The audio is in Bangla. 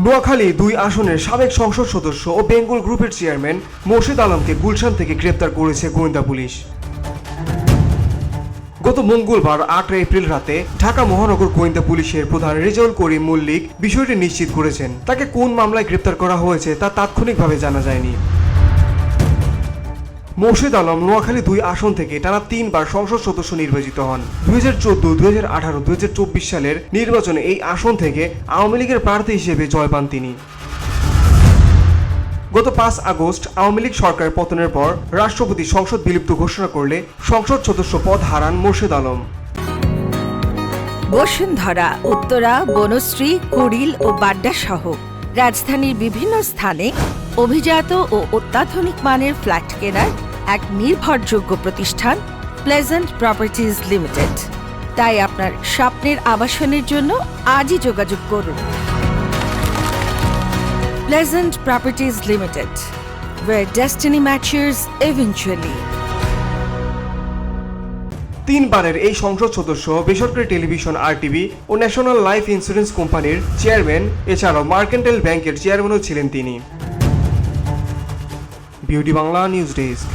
নোয়াখালী 2 আসনের সাবেক সংসদ সদস্য ও বেঙ্গল গ্রুপের চেয়ারম্যান মোর্শেদ আলমকে গুলশান থেকে গ্রেপ্তার করেছে গোয়েন্দা পুলিশ। গত মঙ্গলবার 8 এপ্রিল রাতে ঢাকা মহানগর গোয়েন্দা পুলিশের প্রধান রেজাউল করিম মল্লিক বিষয়টি নিশ্চিত করেছেন। তাকে কোন মামলায় গ্রেপ্তার করা হয়েছে তা তাৎক্ষণিকভাবে জানা যায়নি। মোর্শেদ আলম নোয়াখালী 2 আসন থেকে টানা 3 বার সংসদ সদস্য নির্বাচিত হন। 2014, 2018, 2024 সালের নির্বাচনে এই আসন থেকে আওয়ামী লীগের প্রার্থী হিসেবে জয় পান তিনি। গত 5 আগস্ট আওয়ামী লীগ সরকার পতনের পর রাষ্ট্রপতি সংসদ বিলুপ্ত ঘোষণা করলে সংসদ সদস্য পদ হারান মোর্শেদ আলম। বসুন্ধরা, উত্তরা, বনশ্রী, কুড়িল ও বাড্ডা সহ রাজধানীর বিভিন্ন স্থানে অভিজাত ও অত্যাধুনিক মানের ফ্ল্যাট কেনার এক নির্ভরযোগ্য প্রতিষ্ঠান প্লেজেন্ট প্রপার্টিজ লিমিটেড। তাই আপনার স্বপ্নের আবাসনের জন্য আজই যোগাযোগ করুন। Pleasant properties limited, where destiny matures eventually। 3 বারের এই সংসদ সদস্য বেসরকারি টেলিভিশন RTV ও ন্যাশনাল লাইফ ইন্স্যুরেন্স কোম্পানির চেয়ারম্যান, এছাড়াও মার্কেন্টাইল ব্যাংকের চেয়ারম্যানও ছিলেন তিনি। Beauty Bangla news desk.